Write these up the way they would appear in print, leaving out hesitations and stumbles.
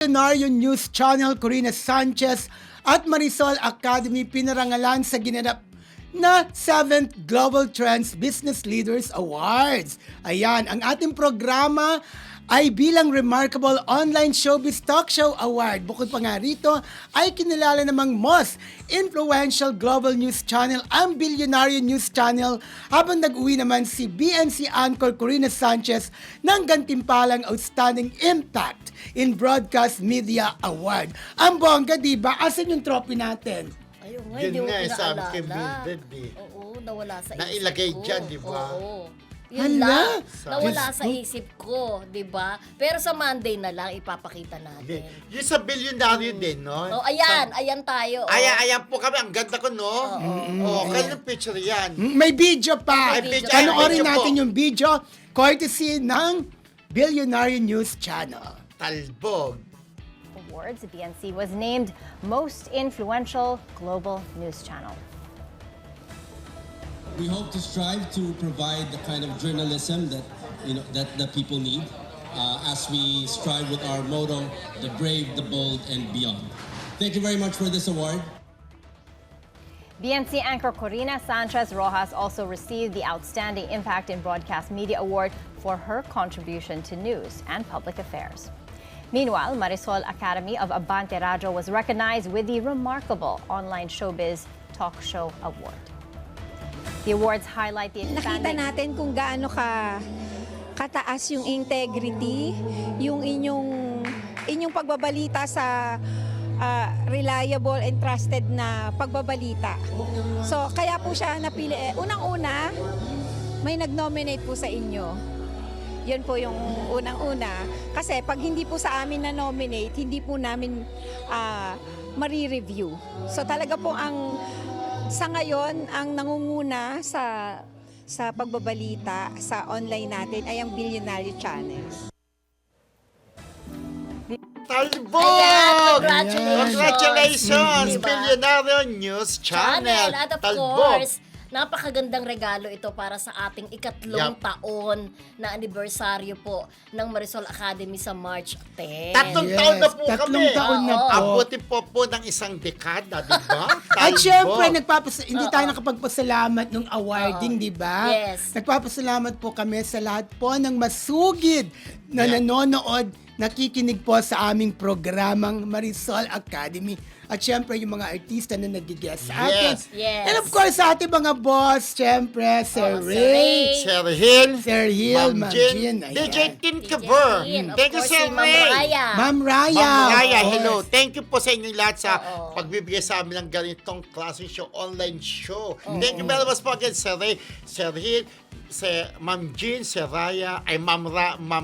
Billionaire News Channel Corina Sanchez at Marisol Academy pinarangalan sa ginanap na 7th Global Trends Business Leaders Awards. Ayan, ang ating programa ay bilang Remarkable Online Showbiz Talk Show Award. Bukod pa nga rito, ay kinilala namang most influential global news channel ang Billionaire News Channel, habang nag-uwi naman si BNC anchor Corina Sanchez ng gantimpalang Outstanding Impact in Broadcast Media Award. Ang bongga, diba? Asan yung trophy natin? Ayun nga, Yun hindi ko nga, sabi kay pinaalala. Mildred eh. Oo, nawala sa isip Nailagay ko. dyan, di ba? Oo. Yun Hala! lang, nawala Diyos sa ko. isip ko, di ba? Pero sa Monday na lang, ipapakita Hindi. natin. Yung sa bilyonaryo din, no? Oh, ayan tayo. Oh. Ayan po kami. Ang ganda ko, no? Oo, kailan picture yan? May video pa. May video. Panoorin May video natin po. yung video courtesy ng Billionaire News Channel. Talbog. Awards, BNC was named Most Influential Global News Channel. We hope to strive to provide the kind of journalism that that people need, as we strive with our motto: the brave, the bold, and beyond. Thank you very much for this award. BNC anchor Corina Sanchez Rojas also received the Outstanding Impact in Broadcast Media Award for her contribution to news and public affairs. Meanwhile, Marisol Academy of Abante Radio was recognized with the Remarkable Online Showbiz Talk Show Award. The awards highlight the Nakita expanding... natin kung gaano kataas yung integrity, yung inyong pagbabalita sa reliable and trusted na pagbabalita. So kaya po siya napili. Unang-una, may nag-nominate po sa inyo. Yan po yung unang-una. Kasi pag hindi po sa amin na-nominate, hindi po namin mari-review. So talaga po sa ngayon, ang nangunguna sa pagbabalita sa online natin ay ang Billionaire Channel. Talbog! Ayan, congratulations! Congratulations! Diba? Billionaire News Channel. At of Talbog. course, napakagandang regalo ito para sa ating ikatlong Yup. taon na anibersaryo po ng Marisol Academy sa March 10. Tatlong Yes, taon na po tatlong kami. taon na po. Abuti po ng isang dekada, di ba? At Talbog. syempre, hindi tayo nakapagpasalamat nung awarding, di ba? Yes. Nagpapasalamat po kami sa lahat po ng masugid na Yeah. nanonood, nakikinig po sa aming programang Marisol Academy. At syempre, yung mga artista na nag-guest sa atin. Yes. Yes. And of course, sa ating mga boss, syempre, Sir Sir Ray, Ray. Sir Hill, Sir Hill, Ma'am Jean, ayan. DJ Tin DJ Caber. Tin, of Thank you, course, Sir si Ma'am Ray. Raya. Ma'am Raya. Ma'am Raya, of hello. course. Thank you po sa inyong lahat sa Oo. pagbibigay sa amin ng ganitong klaseng show, online show. Thank you very much po again, Sir Ray, Sir Hill, si Ma'am Jean, Sir Raya, ay Ma'am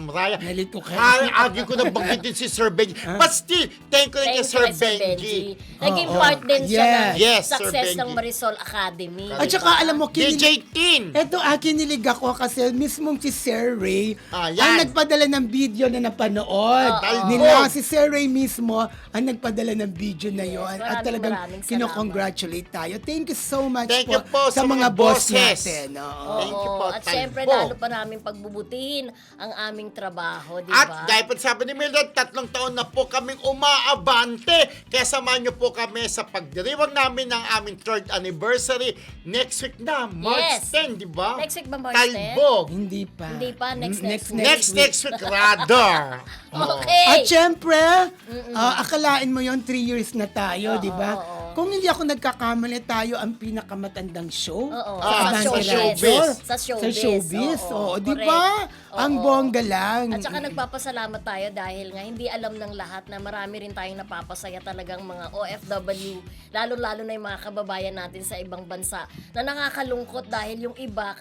Raya. Nalito kayo. Agi ko na banggitin si Sir Benji. But still, thank you rin kay Thank Sir you, Sir Benji. Naging Oo. part din siya ng Yes, Sir success ng Benji. Marisol Academy. At saka, alam mo, DJ Tin. Eto, kinilig ako kasi mismong si Sir Ray Yan. ang nagpadala ng video na napanood. Oo. Nila, si Sir Ray mismo ang nagpadala ng video na yon. At talagang maraming salamat. kinocongratulate tayo. Thank you so much Thank you po sa sa mga mga boss bosses. natin. Oo. Thank you po, At syempre, Talbog. lalo pa namin pagbubutihin ang aming trabaho, di At ba? dahil po sabi ni Mildred, 3 taon na po kaming umaabante. Kaya samahan niyo po kami sa pagdiriwang namin ng aming 3rd anniversary next week na, March Yes. 10, di ba? Next week ba, March 10? Talbog. Hindi pa. Hindi pa, next week. Next week, rather. Okay. At syempre, akalain mo yon 3 years na tayo, di ba? Kung hindi ako nagkakamali, tayo ang pinakamatandang show Oo, sa sa Abante showbiz. Radio. Sa showbiz. Sa showbiz. Oo, Oo, di correct. ba? Oo. Ang bongga lang. At saka nagpapasalamat tayo dahil nga hindi alam ng lahat na marami rin tayong napapasaya talagang mga OFW, lalo-lalo na yung mga kababayan natin sa ibang bansa na nakakalungkot dahil yung iba,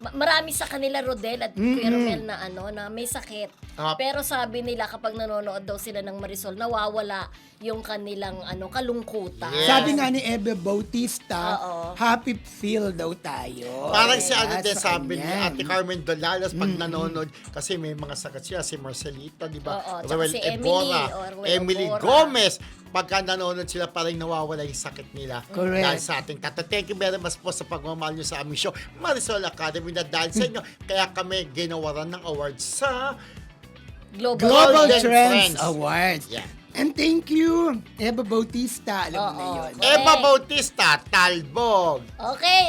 marami sa kanila, Rodel at Kuya Romel, na may sakit. Pero sabi nila kapag nanonood daw sila ng Marisol, nawawala yung kanilang kalungkutan. Yes. Sabi nga ni Ebe Bautista, Oo. happy feel daw tayo. Parang si Kaya din sa sabi ni kanya. Ate Carmen Dolalas pag nanonood, kasi may mga sakat siya, si Marcelita, di ba? Oo, tsaka Ruel si Ebora, Ruel Emily Ebora. Gomez. Pagka nanonood sila, parang nawawala yung sakit nila. Correct. Dahil sa ating tata. Thank you very much po sa pagmamahal nyo sa aming show, Marisol Academy, na dahil sa inyo, kaya kami ginawaran ng awards sa Global, Global Golden Trends Trends. Awards. Yeah. And thank you, Eva Bautista. Alam mo na Oo. yun. Eva Bautista, Talbog. Okay,